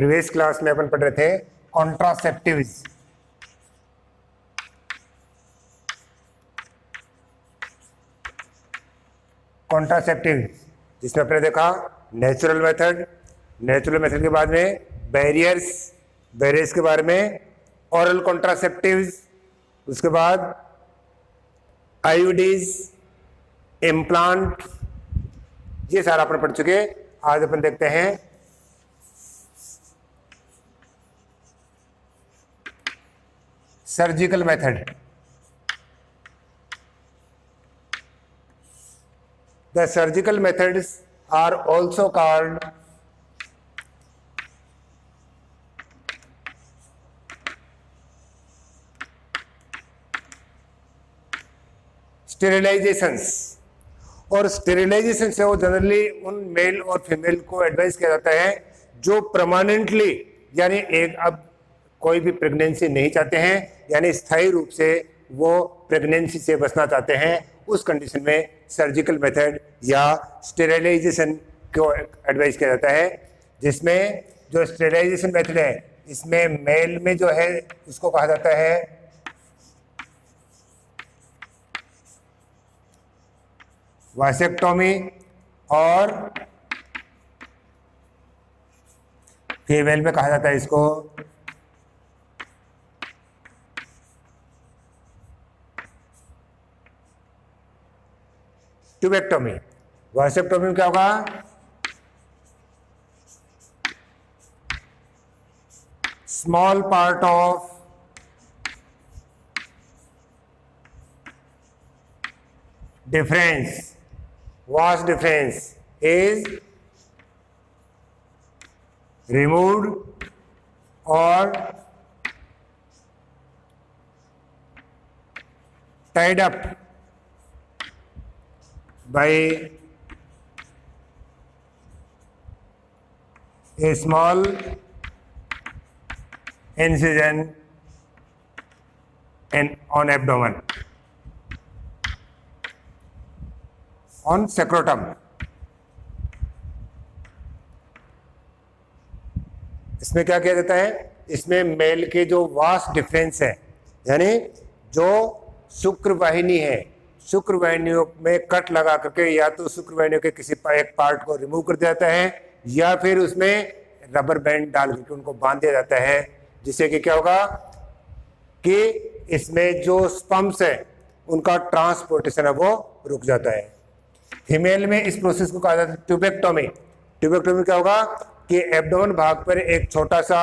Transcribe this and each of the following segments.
Previous class में अपन पढ़ रहे थे कॉन्ट्रासेप्टिव्स। कॉन्ट्रासेप्टिव्स जिसमें अपने देखा नेचुरल मेथड, नेचुरल मेथड के बाद में बैरियर्स, बैरियर्स के बारे में ओरल कॉन्ट्रासेप्टिव्स, उसके बाद आईयूडीज, इम्प्लांट, ये सारा अपन पढ़ चुके। आज अपन देखते हैं surgical method. The surgical methods are also called स्टेरिलाइजेशंस। और स्टेरिलाइजेशन से वो जनरली उन मेल और फीमेल को एडवाइस किया जाता है जो परमानेंटली यानी एक अब कोई भी प्रेगनेंसी नहीं चाहते हैं, यानी स्थायी रूप से वो प्रेगनेंसी से बचना चाहते हैं। उस कंडीशन में सर्जिकल मेथड या स्टेरिलाइजेशन को एडवाइस किया जाता है, जिसमें जो स्टेरिलाइजेशन मेथड है इसमें मेल में जो है उसको कहा जाता है वासेक्टोमी और फीमेल में कहा जाता है इसको ट्यूबेक्टोमी। वासेक्टोमी में क्या होगा? Small part of difference, vast difference is removed or tied up by a small incision on abdomen, on scrotum। इसमें क्या किया जाता है? इसमें मेल के जो वास्ट डिफरेंस है, यानी जो शुक्र वाहिनी है, शुक्र वाहिनियों में कट लगा करके या तो शुक्र वाहिनियों के किसी एक पार्ट को रिमूव कर दिया जाता है या फिर उसमें रबर बैंड डाल करके उनको बांध दिया जाता है, जिससे कि क्या होगा कि इसमें जो स्पम्स है उनका ट्रांसपोर्टेशन है वो रुक जाता है। फीमेल में इस प्रोसेस को कहा जाता है ट्यूबेक्टोमी। ट्यूबेक्टोमी क्या होगा कि एब्डोमेन भाग पर एक छोटा सा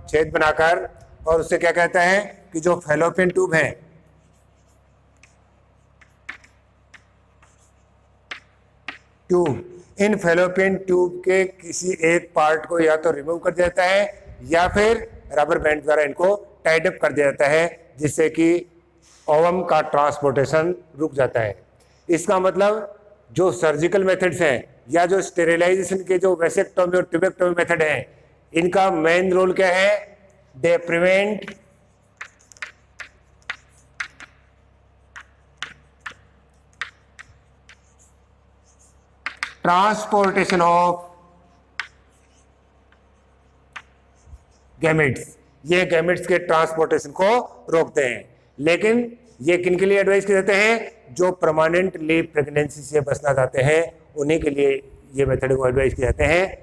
छेद बनाकर, और उससे क्या कहता है कि जो फैलोपियन ट्यूब है इन फैलोपियन ट्यूब के किसी एक पार्ट को या तो रिमूव कर दिया जाता है या फिर रबर बैंड द्वारा इनको टाइड अप कर दिया जाता है, जिससे कि ओवम का ट्रांसपोर्टेशन रुक जाता है। इसका मतलब जो सर्जिकल मेथड्स हैं या जो स्टेरिलाइजेशन के जो वैसेक्टोमी और ट्यूबेक्टोमी मेथड है, इनका मेन रोल क्या है? They prevent transportation of gametes. ये गैमेट्स के ट्रांसपोर्टेशन को रोकते हैं। लेकिन ये किन के लिए एडवाइस किए जाते हैं? जो परमानेंटली प्रेगनेंसी से बचना चाहते हैं, उन्हीं के लिए ये मेथड को एडवाइस किए जाते हैं।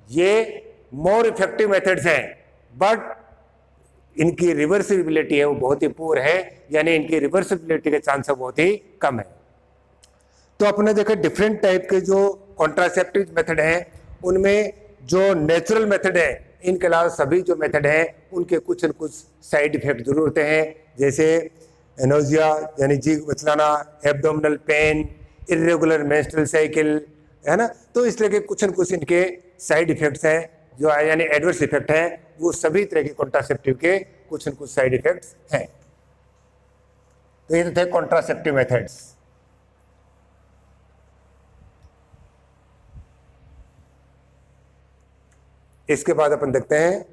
ये मोर इफेक्टिव मेथड्स हैं, बट इनकी रिवर्सिबिलिटी है वो बहुत ही पुअर है, यानी इनकी रिवर्सिबिलिटी के चांस बहुत ही कम है। तो अपने देखे डिफरेंट टाइप के जो कॉन्ट्रासेप्टिव मेथड हैं, उनमें जो नेचुरल मेथड है, इनके अलावा सभी जो मेथड हैं उनके कुछ न कुछ साइड इफेक्ट जरूर होते हैं, जैसे एनोजिया यानी जी बचलाना, abdominal pain, irregular menstrual cycle, है ना। तो इस तरह के कुछ न कुछ इनके साइड इफेक्ट्स हैं जो यानी एडवर्स इफेक्ट हैं। वो सभी तरह के कॉन्ट्रासेप्टिव के कुछ न कुछ साइड इफेक्ट्स हैं। तो ये तो थे कॉन्ट्रासेप्टिव मेथड्स। इसके बाद अपन देखते हैं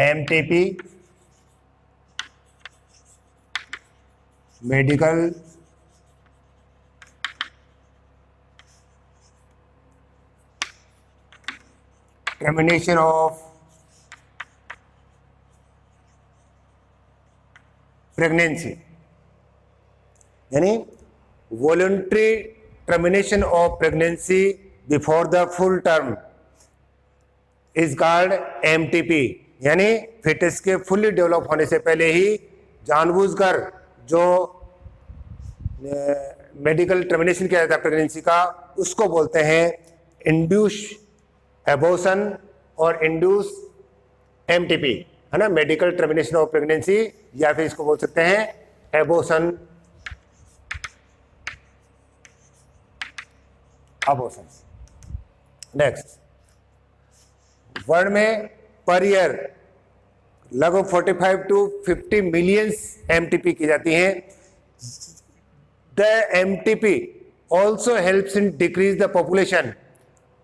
MTP, medical termination of pregnancy, यानी voluntary termination of pregnancy before the full term is called MTP, यानी फिटस के फुल्ली डेवलप होने से पहले ही जानबूझकर जो मेडिकल टर्मिनेशन किया जाता है प्रेगनेंसी का, उसको बोलते हैं इंड्यूस एबॉर्शन और इंड्यूस एमटीपी, है ना, मेडिकल टर्मिनेशन ऑफ प्रेगनेंसी, या फिर इसको बोल सकते हैं एबॉर्शन, अबॉर्शन। नेक्स्ट, वर्ल्ड में पर ईयर लगभग 45 टू 50 मिलियंस एमटीपी की जाती हैं। The MTP also helps in decrease the population.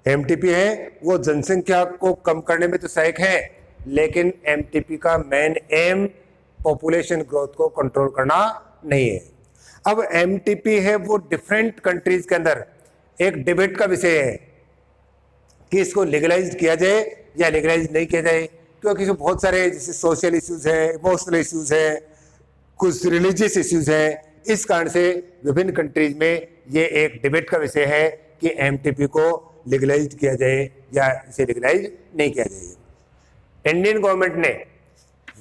MTP है वो जनसंख्या को कम करने में तो सहायक है, लेकिन एमटीपी का मेन एम पॉपुलेशन ग्रोथ को कंट्रोल करना नहीं है। अब एमटीपी है वो डिफरेंट कंट्रीज के अंदर एक डिबेट का विषय है कि इसको लीगलाइज किया जाए या लीगलाइज नहीं किया जाए, क्योंकि इसमें बहुत सारे जैसे सोशल इश्यूज है, इमोशनल इश्यूज है, कुछ रिलीजियस इश्यूज हैं। इस कारण से विभिन्न कंट्रीज में ये एक डिबेट का विषय है कि एमटीपी को लीगलाइज किया जाए या इसे लीगलाइज नहीं किया जाए। इंडियन गवर्नमेंट ने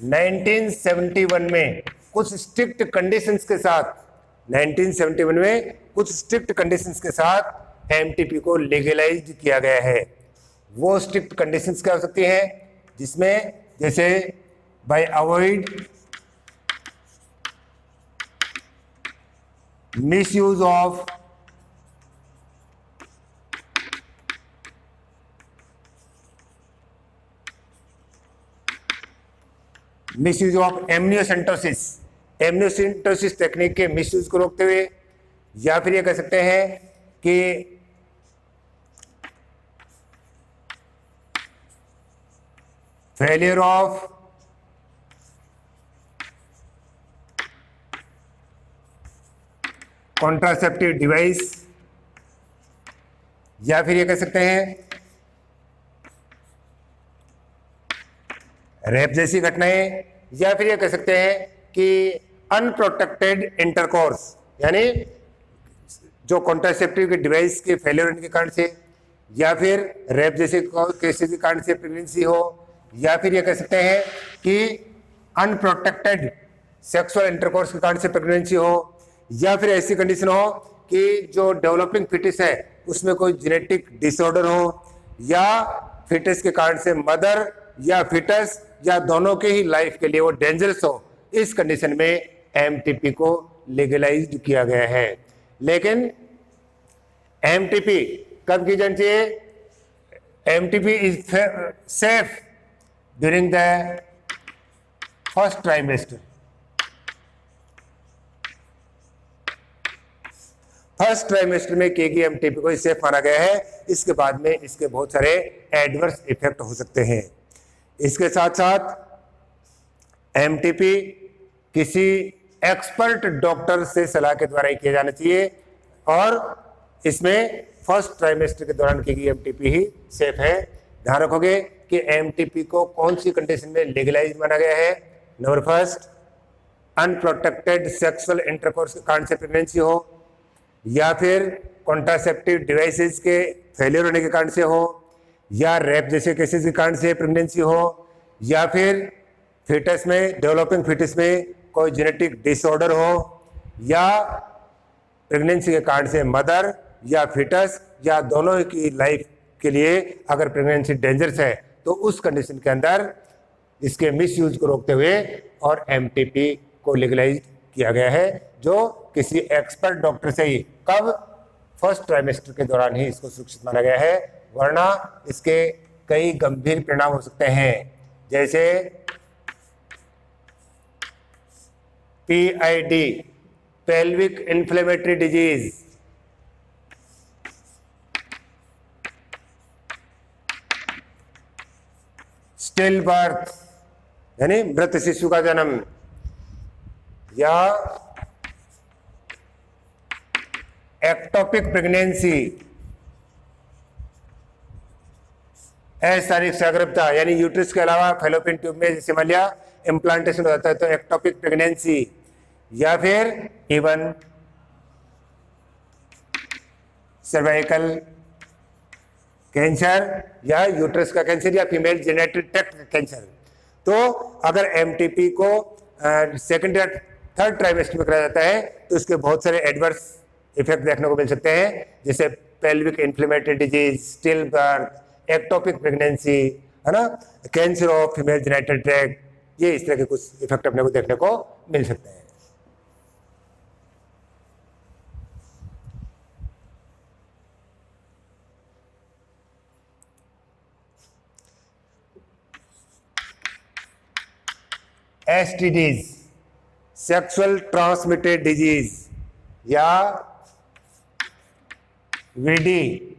1971 में कुछ स्ट्रिक्ट कंडीशंस के साथ 1971 में कुछ स्ट्रिक्ट कंडीशंस के साथ एमटीपी को लीगलाइज किया गया है। वो स्ट्रिक्ट कंडीशंस क्या हो सकती हैं, जिसमें जैसे by avoid misuse of amniocentesis, amniocentesis technique के मिसयूज को रोकते हुए, या फिर ये कह सकते हैं कि फेलियर ऑफ कॉन्ट्रासेप्टिव डिवाइस, या फिर ये कह सकते हैं रेप जैसी घटनाएं, या फिर ये कह सकते हैं कि अनप्रोटेक्टेड इंटरकोर्स, यानी जो कॉन्ट्रासेप्टिव के डिवाइस के फेलियर होने के कारण से, या फिर रेप जैसे केसेस के कारण से प्रेगनेंसी हो, या फिर ये कह सकते हैं कि अनप्रोटेक्टेड सेक्सुअल इंटरकोर्स के कारण से प्रेगनेंसी हो, या फिर ऐसी कंडीशन हो कि जो डेवलपिंग फिटस है उसमें कोई जेनेटिक डिसऑर्डर हो, या फिटस के कारण से मदर या फिटस या दोनों के ही लाइफ के लिए वो डेंजरस हो। इस कंडीशन में एमटीपी को लीगलाइज्ड किया गया है। लेकिन एमटीपी कब की जानी चाहिए? MTP is safe during the first trimester. First trimester में की गई एमटीपी को सेफ माना गया है। इसके बाद में इसके बहुत सारे एडवर्स इफेक्ट हो सकते हैं। इसके साथ साथ एमटीपी किसी एक्सपर्ट डॉक्टर से सलाह के द्वारा ही किया जाना चाहिए, और इसमें फर्स्ट ट्राइमेस्टर के दौरान की गई एमटीपी ही सेफ है। ध्यान रखोगे कि एमटीपी को कौन सी कंडीशन में लीगलाइज माना गया है। Number first, unprotected sexual intercourse के कारण से प्रेगनेंसी हो, या फिर कॉन्ट्रासेप्टिव डिवाइसेस के फेलियर होने के कारण से हो, या रेप जैसे केसेस के कारण से प्रेगनेंसी हो, या फिर फिटस में डेवलपिंग फिटस में कोई जेनेटिक डिसऑर्डर हो, या प्रेगनेंसी के कारण से मदर या फिटस या दोनों की लाइफ के लिए अगर प्रेगनेंसी डेंजरस है, तो उस कंडीशन के अंदर इसके मिसयूज को रोकते हुए और एमटीपी को लीगलाइज किया गया है, जो किसी एक्सपर्ट डॉक्टर से ही कब फर्स्ट ट्राइमेस्टर के दौरान ही इसको सुरक्षित माना गया है, वरना इसके कई गंभीर परिणाम हो सकते हैं, जैसे PID, pelvic inflammatory disease, still birth यानी मृत शिशु का जन्म, या एक्टोपिक प्रेगनेंसी, अशारीरिक सगर्भता यानी यूट्रस के अलावा फैलोपियन ट्यूब में जैसे मान लिया इम्प्लांटेशन हो जाता है तो एक्टोपिक प्रेगनेंसी, या फिर इवन सर्वाइकल कैंसर या यूट्रस का कैंसर या फीमेल जेनिटल ट्रैक्ट कैंसर। तो अगर एमटीपी को सेकंड या थर्ड ट्राइमेस्टर में कराया जाता है तो उसके बहुत सारे एडवर्स इफेक्ट देखने को मिल सकते हैं, जैसे pelvic inflammatory disease, still birth, ectopic pregnancy, है ना, cancer of female genital tract, ये इस तरह के कुछ इफेक्ट अपने को देखने को मिल सकते हैं। एसटीडीज, सेक्सुअल ट्रांसमिटेड डिजीज या वीडी,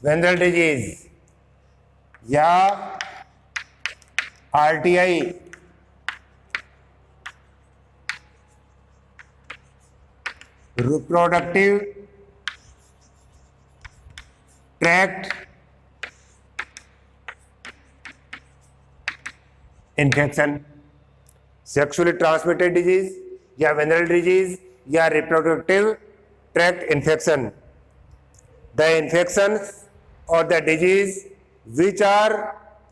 वेनरल डिजीज या RTI, reproductive tract infection, sexually transmitted disease या वेनरल डिजीज या reproductive tract infection. The infections or the disease which are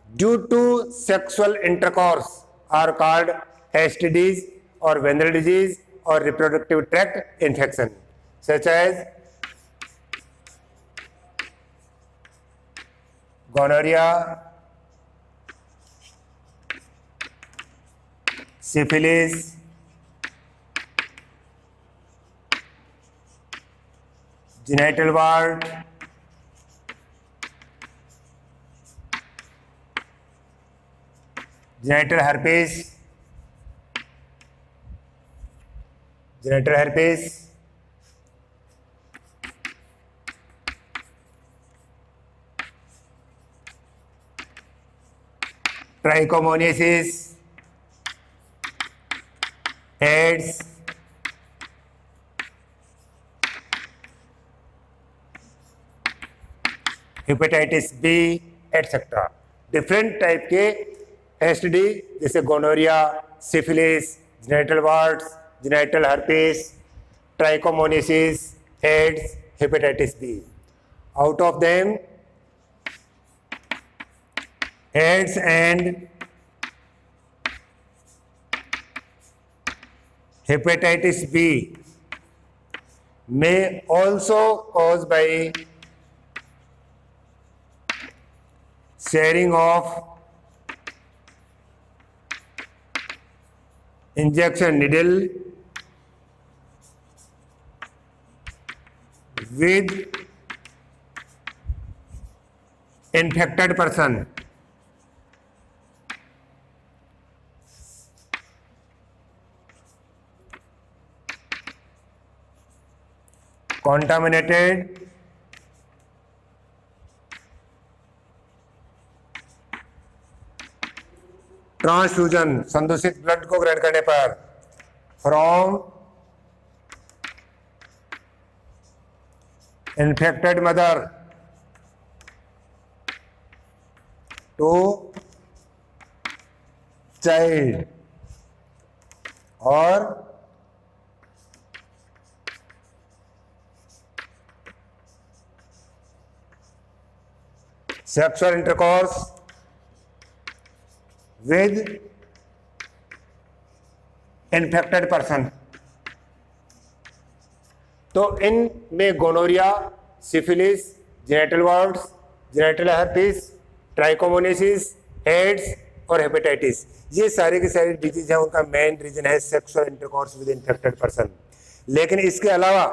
due to sexual intercourse are called STDs or venereal disease or reproductive tract infection, such as gonorrhea, syphilis, genital wart, genital herpes, trichomoniasis, AIDS, hepatitis B etcetera. Different type के STD जैसे gonorrhoea, syphilis, genital warts, genital herpes, trichomoniasis, AIDS, hepatitis B. Out of them AIDS and hepatitis B may also caused by sharing of injection needle with infected person, contaminated transfusion, संदूषित blood को ग्रहण करने पर, from infected mother to child, और sexual intercourse with infected person। तो इनमें gonorrhoea, syphilis, genital warts, genital herpes, trichomoniasis, AIDS और hepatitis, ये सारे के सारे डिजीज हैं, उनका मेन रीजन है sexual intercourse with infected person. लेकिन इसके अलावा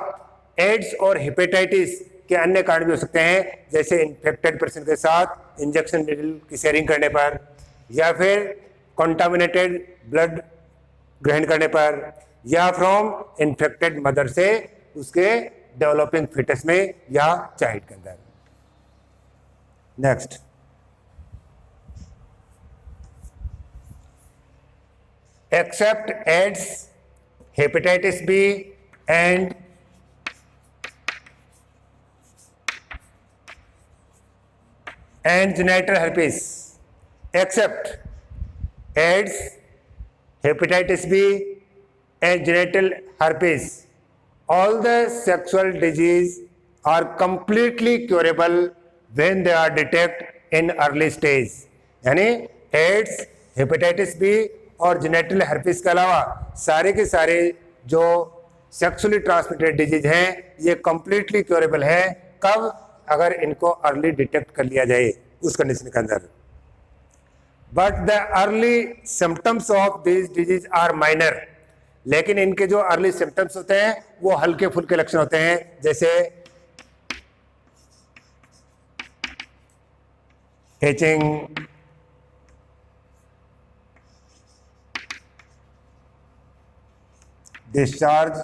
एड्स और हेपेटाइटिस के अन्य कारण भी हो सकते हैं, जैसे इन्फेक्टेड पर्सन के साथ इंजेक्शन नीडल की शेयरिंग करने पर, या फिर कॉन्टामिनेटेड ब्लड ग्रहण करने पर, या फ्रॉम इन्फेक्टेड मदर से उसके डेवलपिंग फिटस में या चाइल्ड के अंदर। Next, except AIDS, hepatitis B and and genital herpes except AIDS, hepatitis B and genital herpes. All the sexual disease are completely curable when they are detected in early stage. यानी ads, hepatitis B और genital herpes के अलावा सारे के सारे जो sexually transmitted disease हैं ये कंप्लीटली क्योरेबल है। कब? अगर इनको अर्ली डिटेक्ट कर लिया जाए उस कंडीशन के अंदर। But the early symptoms of this disease are minor, लेकिन इनके जो अर्ली सिम्टम्स होते हैं वो हल्के फुल्के लक्षण होते हैं, जैसे itching, discharge,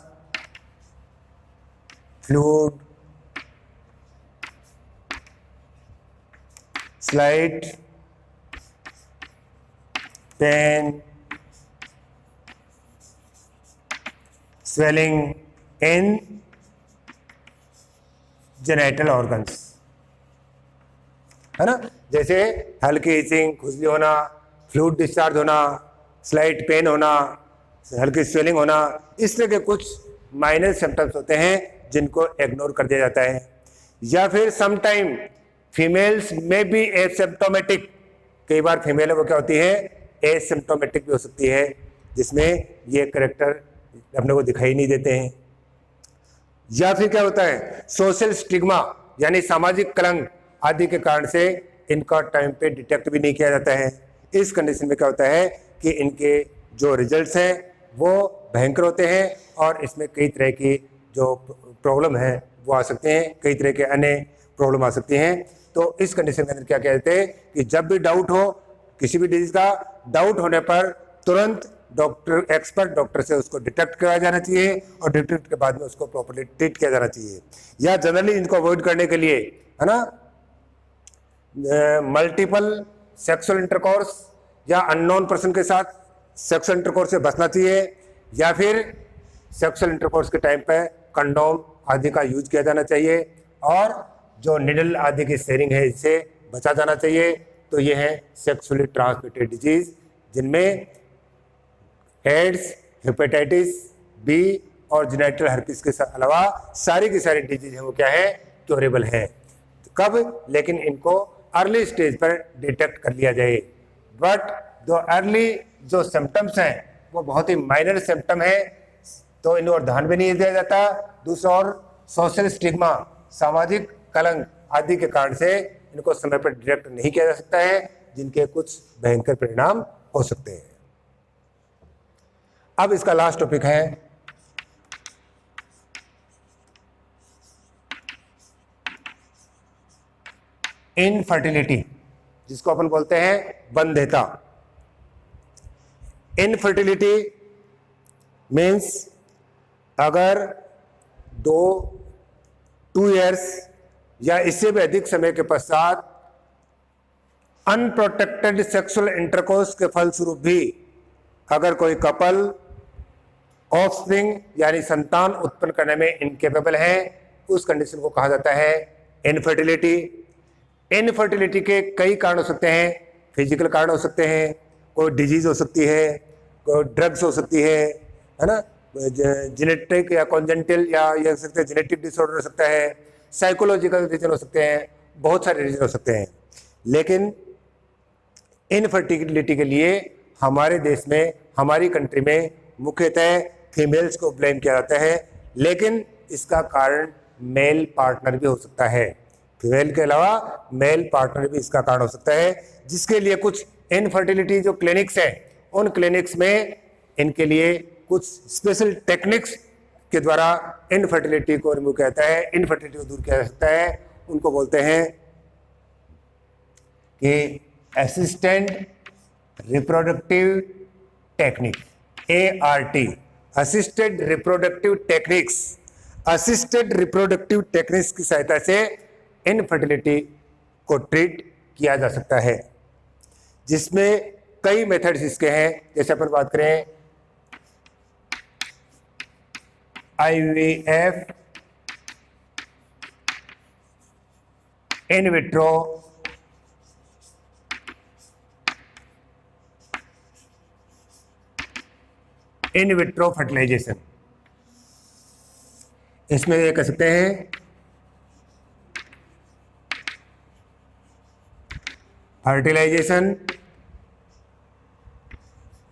fluid, slight, pain, swelling in genital organs, है ना। जैसे हल्की इचिंग, खुजली होना, फ्लूइड डिस्चार्ज होना, स्लाइट पेन होना, हल्की स्वेलिंग होना, इस तरह के कुछ माइनर सिम्टम्स होते हैं जिनको इग्नोर कर दिया जाता है। या फिर समटाइम फीमेल्स में बी एसिम्प्टोमेटिक, कई बार फीमेल वो क्या होती है, एसिम्प्टोमेटिक भी हो सकती है, जिसमें ये करेक्टर अपने को दिखाई नहीं देते हैं। या फिर क्या होता है, सोशल स्टिग्मा यानी सामाजिक कलंक आदि के कारण से इनका टाइम पे डिटेक्ट भी नहीं किया जाता है। इस कंडीशन में क्या होता है कि इनके जो रिजल्ट्स हैं वो भयंकर होते हैं और इसमें कई तरह की जो प्रॉब्लम है वो आ सकते हैं, कई तरह के अन्य प्रॉब्लम आ सकती हैं। तो इस कंडीशन के अंदर क्या कहते हैं कि जब भी डाउट हो, किसी भी डिजीज का डाउट होने पर तुरंत डॉक्टर, एक्सपर्ट डॉक्टर से उसको डिटेक्ट कराया जाना चाहिए और डिटेक्ट के बाद में उसको प्रॉपर्ली ट्रीट किया जाना चाहिए। या जनरली इनको अवॉइड करने के लिए, है ना, मल्टीपल सेक्सुअल इंटरकोर्स या अननोन पर्सन के साथ सेक्सुअल इंटरकोर्स से बचना चाहिए, या फिर सेक्सुअल इंटरकोर्स के टाइम पे कंडोम आदि का यूज किया जाना चाहिए, और जो निडल आदि की शेयरिंग है इससे बचा जाना चाहिए। तो ये है सेक्सुअली ट्रांसमिटेड डिजीज, जिनमें एड्स, हेपेटाइटिस बी और जेनेटल हर्पिस के अलावा सारी की सारी डिजीज है वो क्या है, क्योरेबल है। कब? लेकिन इनको अर्ली स्टेज पर डिटेक्ट कर लिया जाए। बट जो अर्ली जो सिम्टम्स हैं वो बहुत ही माइनर सिम्टम है, तो इन और ध्यान भी नहीं दिया जाता। दूसरा और सोशल स्टिग्मा, सामाजिक कलंक आदि के कारण से इनको समय पर डिटेक्ट नहीं किया जा सकता है, जिनके कुछ भयंकर परिणाम हो सकते हैं। अब इसका लास्ट टॉपिक है इनफर्टिलिटी, जिसको अपन बोलते हैं बंध्यता। इनफर्टिलिटी मीन्स अगर 2 ईयर्स या इससे भी अधिक समय के पश्चात अनप्रोटेक्टेड सेक्सुअल इंटरकोर्स के फलस्वरूप भी अगर कोई कपल ऑफस्प्रिंग यानी संतान उत्पन्न करने में इनकेपेबल है, उस कंडीशन को कहा जाता है इनफर्टिलिटी। इनफर्टिलिटी के कई कारण हो सकते हैं, फिजिकल कारण हो सकते हैं, कोई डिजीज हो सकती है, कोई ड्रग्स हो सकती है ना, जेनेटिक या कॉन्जेंटल या ये हो सकते हैं जेनेटिक डिसऑर्डर हो सकता है, साइकोलॉजिकल रीजन हो सकते हैं, बहुत सारे रीजन हो सकते हैं। लेकिन इनफर्टिलिटी के लिए हमारे देश में, हमारी कंट्री में मुख्यतः फीमेल्स को ब्लेम किया जाता है, लेकिन इसका कारण मेल पार्टनर भी हो सकता है। फीमेल के अलावा मेल पार्टनर भी इसका कारण हो सकता है, जिसके लिए कुछ इनफर्टिलिटी जो क्लिनिक्स हैं उन क्लिनिक्स में इनके लिए कुछ स्पेशल टेक्निक्स के द्वारा इनफर्टिलिटी को रिमूव किया जाता है, इनफर्टिलिटी को दूर किया जा सकता है। उनको बोलते हैं कि assistant reproductive technique, ART, assisted reproductive techniques. Assisted reproductive techniques की सहायता से इनफर्टिलिटी को ट्रीट किया जा सकता है, जिसमें कई मेथड्स इसके हैं। जैसे अपन बात करें IVF, in vitro in vitro fertilization. इसमें ये कह सकते हैं fertilization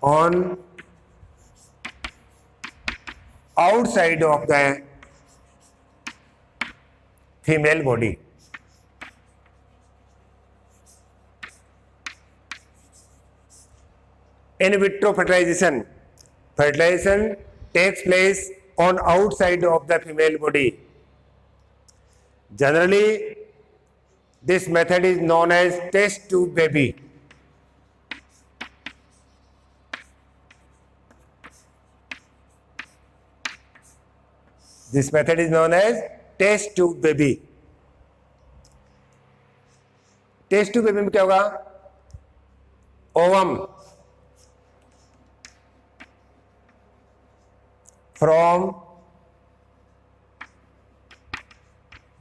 on outside of the female body. In vitro fertilization, fertilization takes place on outside of the female body. Generally, this method is known as test tube baby. This method is known as test tube baby. Test tube baby में क्या होगा? Ovum from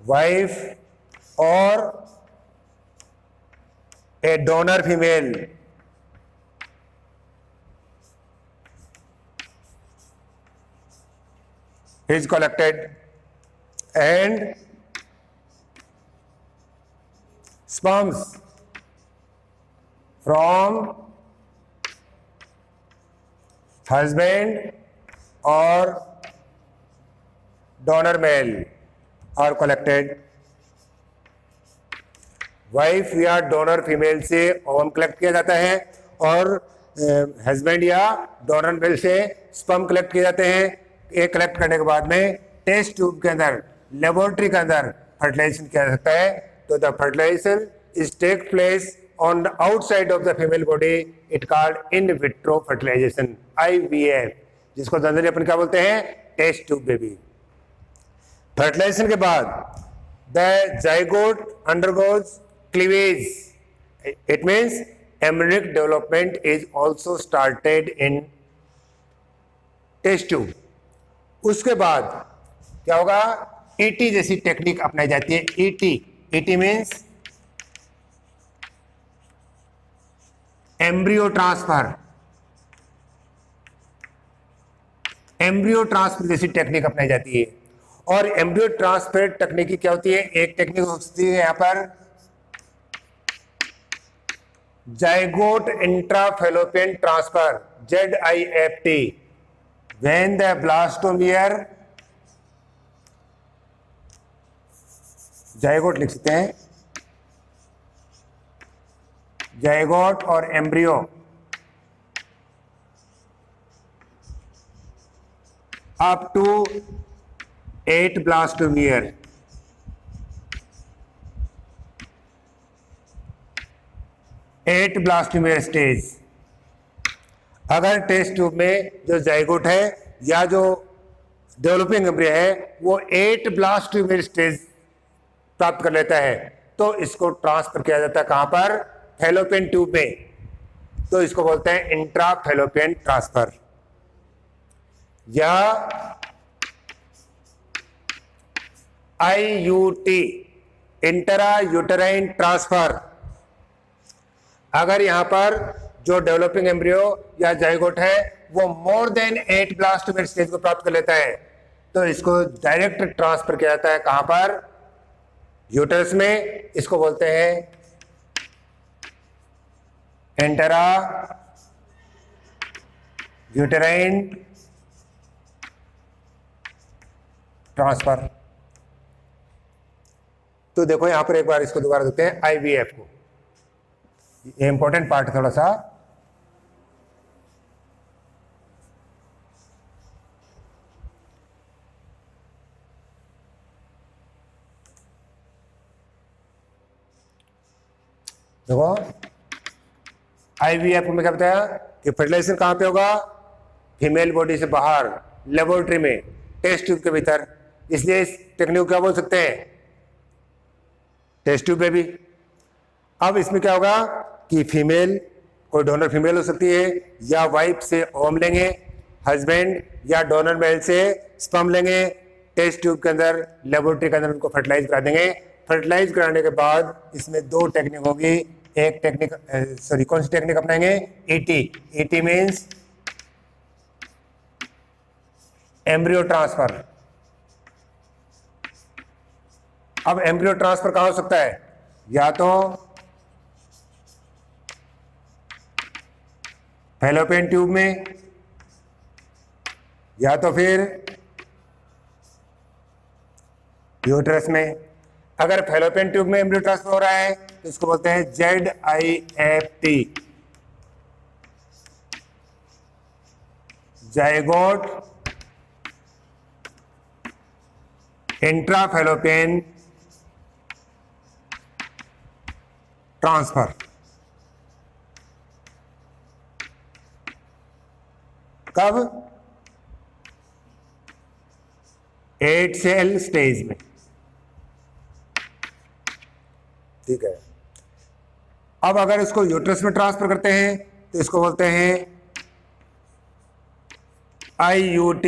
wife or a donor female is collected and sperms from husband और donor male are collected. Wife या donor female से ovum collect किया जाता है और हस्बैंड या डोनर मेल से स्पर्म कलेक्ट किए जाते हैं। ये कलेक्ट करने के बाद में टेस्ट ट्यूब के अंदर, लेबोरेटरी के अंदर फर्टिलाइजेशन किया जा सकता है। तो the fertilization is take place on the outside of the female body, it called in vitro fertilization, IVF, जिसको जनरली अपन क्या बोलते हैं? Test tube baby. फर्टिलाइजेशन के बाद the zygote undergoes cleavage, it means embryonic development is also started in test tube. उसके बाद क्या होगा? ET जैसी टेक्निक अपनाई जाती है। ET means embryo transfer. Embryo transfer जैसी टेक्निक अपनाई जाती है। और एम्ब्रियो ट्रांसफर टेक्निक क्या होती है? एक टेक्निक होती है यहाँ पर zygote intrafallopian transfer, ZIFT, when the blastomere, zygote लिख सकते हैं, जाइगोट और embryo up to 8 blastomere, 8 blastomere stage. अगर टेस्ट ट्यूब में जो जाइगोट है या जो डेवलपिंग एम्ब्रियो है वो 8 ब्लास्टोमियर स्टेज प्राप्त कर लेता है तो इसको ट्रांसफर किया जाता है कहां पर? फैलोपियन ट्यूब में। तो इसको बोलते हैं इंट्राफैलोपियन ट्रांसफर या IUT, इंट्रा यूटेराइन ट्रांसफर। अगर यहां पर जो डेवलपिंग एम्ब्रियो या जाइगोट है वो मोर देन 8 ब्लास्टोमियर स्टेज को प्राप्त कर लेता है तो इसको डायरेक्ट ट्रांसफर किया जाता है कहां पर? यूटरस में। इसको बोलते हैं इंट्रा यूटेराइन ट्रांसफर। तो देखो यहां पर एक बार इसको दोबारा देखते हैं IVF को। ये इंपॉर्टेंट पार्ट है थोड़ा सा। देखो IVF में क्या बताया कि फर्टिलाइजेशन कहां पे होगा? फीमेल बॉडी से बाहर, लेबोरेटरी में, टेस्ट ट्यूब के भीतर। इसलिए इस टेक्निक को क्या बोल सकते हैं? Test tube baby. अब इसमें क्या होगा कि फीमेल, कोई डोनर फीमेल हो सकती है या वाइफ से ओवम लेंगे, हस्बैंड या डोनर मेल से स्पर्म लेंगे, टेस्ट ट्यूब के अंदर, लेबोरेटरी के अंदर उनको फर्टिलाइज करा देंगे। फर्टिलाइज कराने के बाद इसमें 2 टेक्निक होगी। एक टेक्निक कौन सी टेक्निक अपनाएंगे? ET means embryo transfer. अब एम्ब्रियो ट्रांसफर कहां हो सकता है? या तो फैलोपियन ट्यूब में, या तो फिर यूट्रस में। अगर फैलोपियन ट्यूब में एम्ब्रियो ट्रांसफर हो रहा है तो इसको बोलते हैं ZIFT, जाइगोट इंट्राफैलोपियन ट्रांसफर। कब? 8 सेल स्टेज में। ठीक है। अब अगर इसको यूट्रस में ट्रांसफर करते हैं तो इसको बोलते हैं IUT,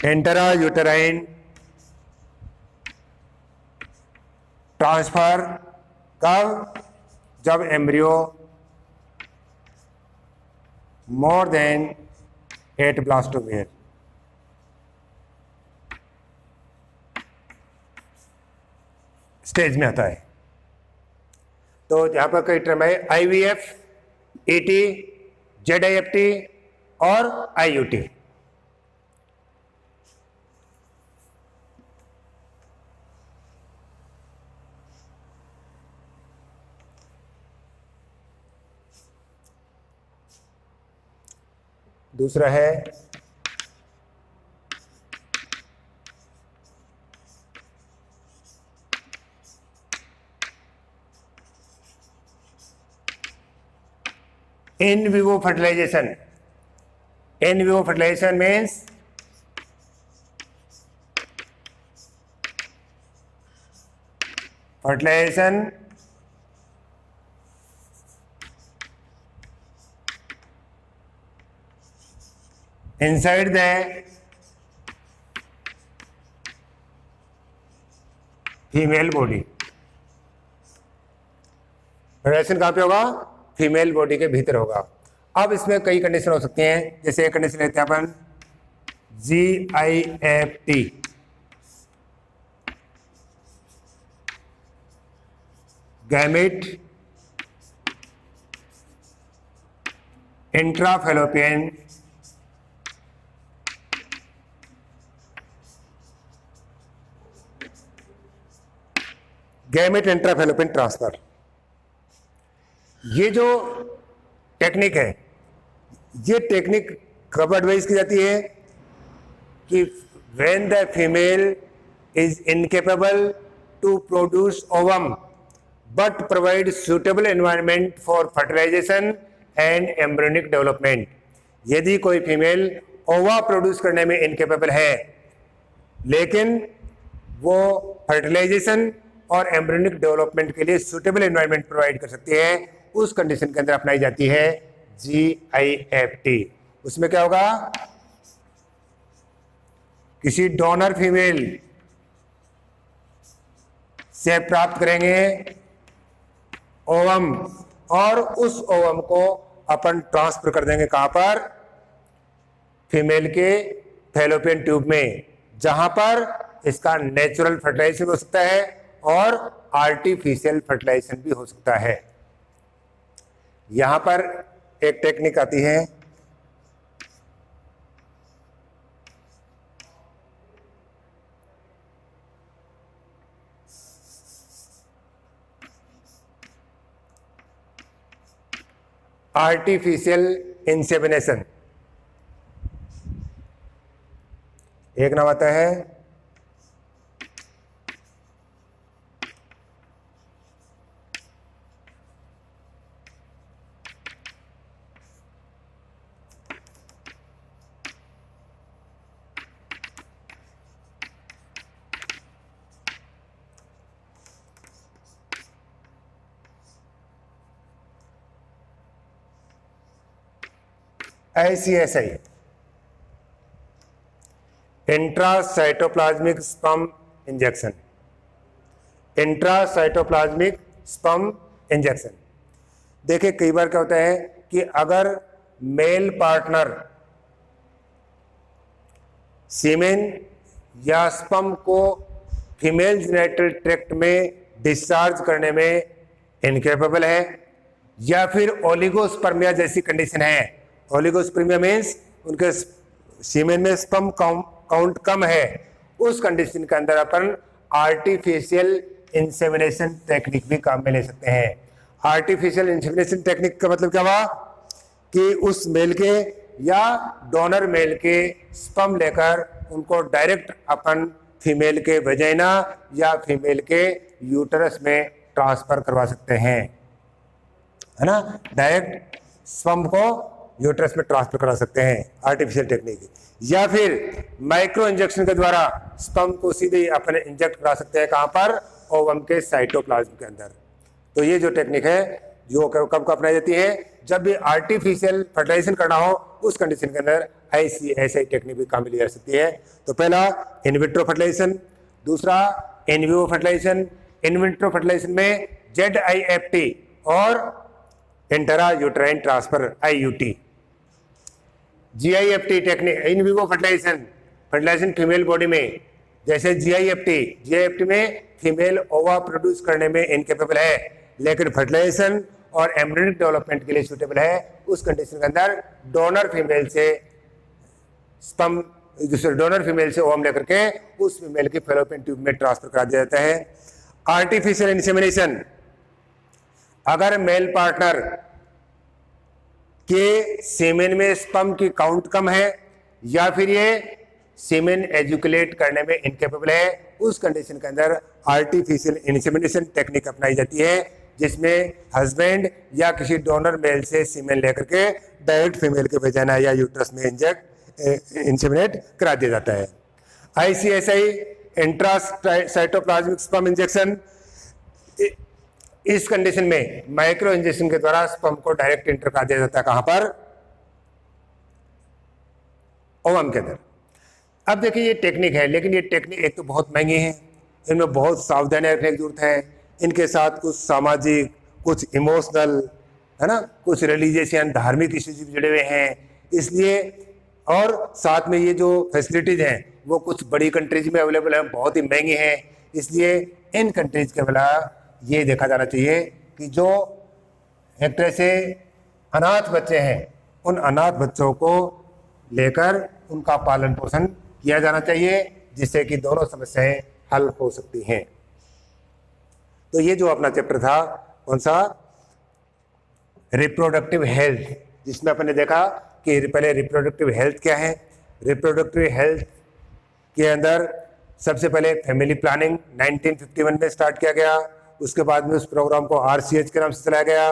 इंट्रा यूटेराइन ट्रांसफर। कब? जब embryo more than 8 blastomere. Stage में आता है। तो यहां पर कई टर्म है, IVF, ET, ZIFT और IUT। दूसरा है in vivo fertilization. In vivo fertilization means fertilization inside the female body. फर्टिलाइजेशन कहां पे होगा? फीमेल बॉडी के भीतर होगा। अब इसमें कई कंडीशन हो सकती हैं, जैसे एक कंडीशन लेते हैं अपन GIFT, गैमेट इंट्राफैलोपियन गैमेट इंट्राफैलोपियन ट्रांसफर। ये जो टेक्निक है, ये टेक्निक कब एडवाइज की जाती है? कि when the female is incapable to produce ovum but provide suitable environment for fertilization and embryonic development. यदि कोई फीमेल ओवा प्रोड्यूस करने में इनकेपेबल है, लेकिन वो फर्टिलाइजेशन और एम्ब्रियोनिक डेवलपमेंट के लिए सुटेबल एनवायरनमेंट प्रोवाइड कर सकती है, उस कंडीशन के अंदर अपनाई जाती है GIFT। उसमें क्या होगा? किसी डोनर फीमेल से प्राप्त करेंगे ओवम, और उस ओवम को अपन ट्रांसफर कर देंगे कहां पर? फीमेल के फैलोपियन ट्यूब में, जहां पर इसका नेचुरल फर्टिलाइजेशन हो सकता है और आर्टिफिशियल फर्टिलाइजेशन भी हो सकता है। यहां पर एक टेक्निक आती है आर्टिफिशियल इंसेमिनेशन। एक नाम आता है ICSI, intracytoplasmic sperm injection. Intracytoplasmic sperm injection देखिए कई बार क्या होता है कि अगर मेल पार्टनर सीमेन या स्पर्म को फीमेल जेनिटल ट्रैक्ट में डिस्चार्ज करने में इनकेपेबल है, या फिर ओलिगोस्पर्मिया जैसी कंडीशन है। ओलिगोस्पर्मिया मीन्स उनके सीमेन में स्पर्म काउंट कम है, उस कंडीशन के अंदर अपन आर्टिफिशियल इंसेमिनेशन टेक्निक भी काम में ले सकते हैं। आर्टिफिशियल इंसेमिनेशन टेक्निक का मतलब क्या हुआ कि उस मेल के या डोनर मेल के स्पर्म लेकर उनको डायरेक्ट अपन फीमेल के वजाइना या फीमेल के यूटरस में ट्रांसफर करवा सकते हैं, है ना। डायरेक्ट स्पर्म को यूटरस में ट्रांसफर करा सकते हैं आर्टिफिशियल टेक्निक, या फिर माइक्रो इंजेक्शन के द्वारा स्पर्म को सीधे अपन इंजेक्ट करा सकते हैं। कहाँ पर? ओवम के साइटोप्लाज्म के अंदर। तो ये जो टेक्निक है जो कब अपनाई जाती है, जब भी आर्टिफिशियल फर्टिलाइजेशन करना हो उस कंडीशन के अंदर ऐसी टेक्निक भी काम में ली जा सकती है। तो पहला इन विट्रो फर्टिलाइजेशन, दूसरा in vivo fertilization. In vitro fertilization में ZIFT और intra uterine transfer IUT। GIFT technique in vivo fertilization female body में, जैसे GIFT में फीमेल ओवा प्रोड्यूस करने में इनकेपेबल है, लेकिन फर्टिलाइजेशन और एम्ब्रियोनिक डेवलपमेंट के लिए सूटेबल है। उस कंडीशन के अंदर डोनर फीमेल से स्पर्म, डोनर फीमेल से ओवम लेकर के उस फीमेल की फैलोपियन ट्यूब में ट्रांसफर करा दिया जाता है। आर्टिफिशियल इंसेमिनेशन, अगर मेल पार्टनर के सीमेन में स्पर्म की काउंट कम है या फिर ये सीमेन एजुकुलेट करने में इनकेपेबल है, उस कंडीशन के अंदर आर्टिफिशियल इंसेमिनेशन टेक्निक अपनाई जाती है, जिसमें हस्बैंड या किसी डोनर मेल से सीमेन लेकर के डायरेक्ट फीमेल के वेजाइना या यूट्रस में इंसेमिनेट करा दिया जाता है। ICSI इंट्रासाइटोप्लाज्मिक स्पर्म इंजेक्शन, इस कंडीशन में माइक्रो इंजेक्शन के द्वारा स्पर्म को डायरेक्ट इंटर करा दिया जाता है। कहां पर? ओवम के अंदर। अब देखिए ये टेक्निक है, लेकिन ये टेक्निक एक तो बहुत महंगी है, इनमें बहुत सावधानी रखने की जरूरत है, इनके साथ कुछ सामाजिक, कुछ इमोशनल, है ना, कुछ रिलीजियस या धार्मिक इश्यूज भी जुड़े हुए हैं। इसलिए और साथ में ये जो फैसिलिटीज हैं वो कुछ बड़ी कंट्रीज में अवेलेबल है, बहुत ही महंगी हैं। इसलिए इन कंट्रीज के बला ये देखा जाना चाहिए कि जो एक तरह से अनाथ बच्चे हैं, उन अनाथ बच्चों को लेकर उनका पालन पोषण किया जाना चाहिए, जिससे कि दोनों समस्याएं हल हो सकती हैं। तो ये जो अपना चैप्टर था कौन सा? रिप्रोडक्टिव हेल्थ, जिसमें अपन ने देखा कि पहले रिप्रोडक्टिव हेल्थ क्या है। रिप्रोडक्टिव हेल्थ के अंदर सबसे पहले फैमिली प्लानिंग 1951 में स्टार्ट किया गया। उसके बाद में उस प्रोग्राम को RCH के नाम से चलाया गया,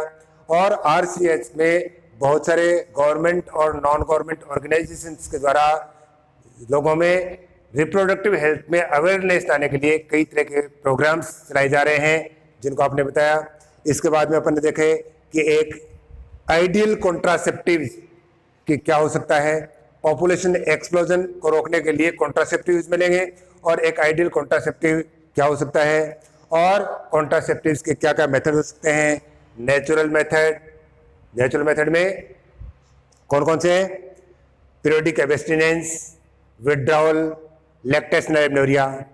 और RCH में बहुत सारे गवर्नमेंट और नॉन गवर्नमेंट ऑर्गेनाइजेशंस के द्वारा लोगों में रिप्रोडक्टिव हेल्थ में अवेयरनेस लाने के लिए कई तरह के प्रोग्राम्स चलाए जा रहे हैं, जिनको आपने बताया। इसके बाद में अपन ने देखे कि एक आइडियल कॉन्ट्रासेप्टिव कि क्या हो सकता है, पॉपुलेशन एक्सप्लोजन को रोकने के लिए कॉन्ट्रासेप्टिव्स मिलेंगे, और एक आइडियल कॉन्ट्रासेप्टिव क्या हो सकता है, और कॉन्ट्रासेप्टिव्स के क्या क्या मेथड हो सकते हैं। नेचुरल मेथड में कौन कौन से हैं? Periodic abstinence, withdrawal, lactational amenorrhea.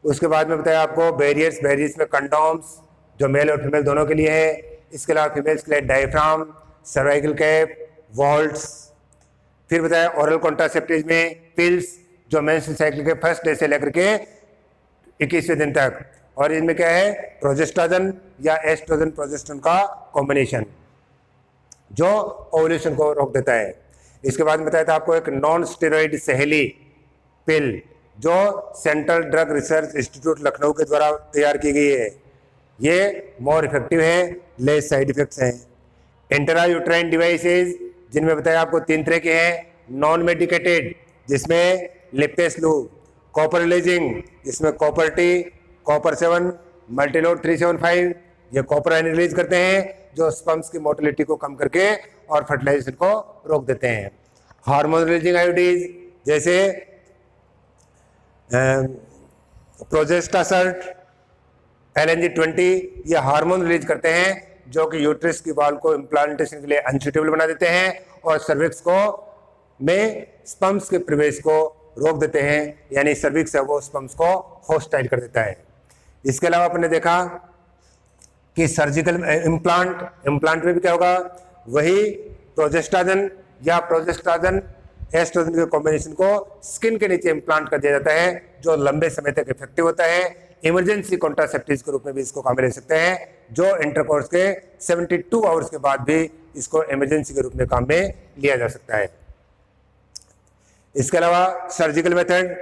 उसके बाद में बताया आपको बैरियर्स में कंडोम्स जो मेल और फीमेल दोनों के लिए है। इसके अलावा फीमेल्स के लिए डायफ्राम, सर्वाइकल कैप, वॉल्ट्स। फिर बताया ओरल कॉन्ट्रासेप्टिव में पिल्स जो मेंस्ट्रुअल साइकिल के फर्स्ट डे से लेकर के 21वें दिन तक, और इनमें क्या है? प्रोजेस्टेरोन या एस्ट्रोजन प्रोजेस्टेरोन का कॉम्बिनेशन जो ओव्यूलेशन को रोक देता है। इसके बाद बताया था आपको एक नॉन स्टेरॉइड सहेली पिल जो central drug research institute Lucknow के द्वारा तैयार की गई है। ये मोर इफेक्टिव है, लेस साइड इफेक्ट्स हैं। इंट्रा यूट्राइन डिवाइसेज जिनमें बताया आपको 3 तरह के हैं। नॉन मेडिकेटेड जिसमें लिपेस लूब, कॉपर रिलीजिंग जिसमें कॉपर टी, कॉपर 7, मल्टीलोड 375, ये कॉपर आयन रिलीज करते हैं जो स्पर्म्स की मोटिलिटी को कम करके और फर्टिलाइजेशन को रोक देते हैं। हार्मोन रिलीजिंग आयोडीज जैसे प्रोजेस्टासर्ट, LNG-20, ये हार्मोन रिलीज करते हैं जो कि यूट्रस की वॉल को इम्प्लांटेशन के लिए अनसूटेबल बना देते हैं और सर्विक्स को में स्पर्म्स के प्रवेश को रोक देते हैं, यानी सर्विक्स है वो स्पर्म्स को होस्टाइल कर देता है। इसके अलावा आपने देखा कि सर्जिकल इम्प्लांट में भी क्या होगा, वही प्रोजेस्टाजन या प्रोजेस्टाजन एस्ट्रोजन के कॉम्बिनेशन को स्किन के नीचे इम्प्लांट कर दिया जाता है, जो लंबे समय तक इफेक्टिव होता है। इमरजेंसी कॉन्ट्रासेप्टिव के रूप में भी इसको काम में ले सकते हैं, जो इंटरकोर्स के 72 आवर्स के बाद भी इसको इमरजेंसी के रूप में काम में लिया जा सकता है। इसके अलावा सर्जिकल मेथड,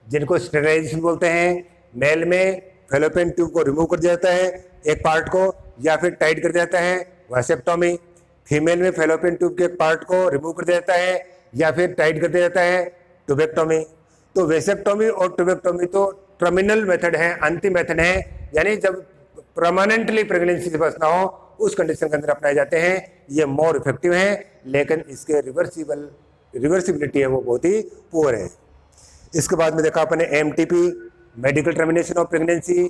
जिनको स्टेरिलाइजेशन बोलते हैं, मेल में फेलोपियन ट्यूब को रिमूव कर दिया जाता है, एक पार्ट को, या फिर टाइट कर दिया जाता है, वैसेक्टोमी। फीमेल में फेलोपियन ट्यूब के एक पार्ट को रिमूव कर दिया जाता है या फिर टाइट कर दिया जाता है, ट्यूबेक्टोमी। तो वैसेक्टोमी और ट्यूबेक्टोमी तो टर्मिनल मेथड है, अंतिम मेथड है, यानी जब परमानेंटली प्रेगनेंसी से बचना हो उस कंडीशन के अंदर अपनाए जाते हैं। ये मोर इफेक्टिव है, लेकिन इसके रिवर्सिबिलिटी है वो बहुत ही पुअर है। इसके बाद में देखा अपने MTP, medical termination of pregnancy,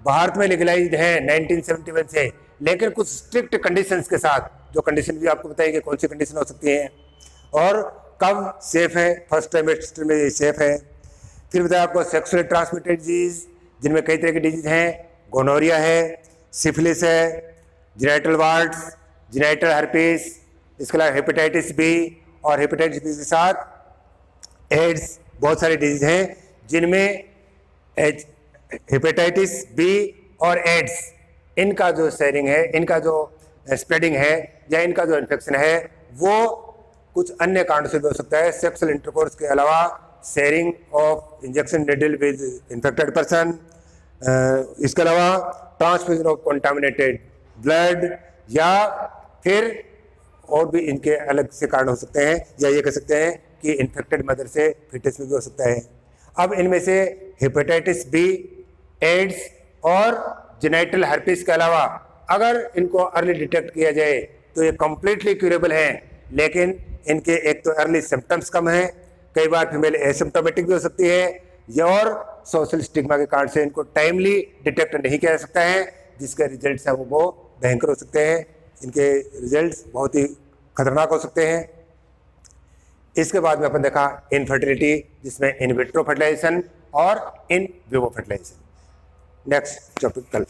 Bharat में लीगलाइज्ड है 1971 से, लेकिन कुछ स्ट्रिक्ट कंडीशंस के साथ, जो कंडीशन भी आपको बताएंगे कौन सी कंडीशन हो सकती है और कब सेफ है। फर्स्ट ट्राइमेस्टर में सेफ है। फिर बताया आपको सेक्सुअली ट्रांसमिटेड डिजीज, जिनमें कई तरह की डिजीज हैं, गोनोरिया है, सिफिलिस है, जेनिटल वार्ड्स, जेनिटल हर्पीस, इसके अलावा हेपेटाइटिस बी, और हेपेटाइटिस बी के साथ एड्स, बहुत सारी डिजीज हैं जिनमें हेपेटाइटिस बी और एड्स, इनका जो शेयरिंग है, इनका जो स्प्रेडिंग है या इनका जो इन्फेक्शन है वो कुछ अन्य कारणों से भी हो सकता है। सेक्सुअल इंटरकोर्स के अलावा sharing of injection needle with infected person, इसके अलावा ट्रांसफ्यूजन ऑफ कंटामिनेटेड ब्लड, या फिर और भी इनके अलग से कारण हो सकते हैं, या ये कह सकते हैं कि इन्फेक्टेड मदर से फिटस में भी हो सकता है। अब इनमें से हेपेटाइटिस बी, एड्स और जेनिटल हर्पीस के अलावा अगर इनको अर्ली डिटेक्ट किया जाए तो ये कम्प्लीटली क्यूरेबल हैं, लेकिन इनके एक तो अर्ली सिम्टम्स कम हैं, कई बार फीमेल एसिम्टोमेटिक भी हो सकती है, या और सोशल स्टिग्मा के कारण से इनको टाइमली डिटेक्ट नहीं किया जा सकता है, जिसके रिजल्ट्स हैं वो भयंकर हो सकते हैं। इनके रिजल्ट्स बहुत ही खतरनाक हो सकते हैं। इसके बाद में अपन देखा इनफर्टिलिटी, जिसमें इन विट्रो फर्टिलाइजेशन और in vivo fertilization. Next topic कल।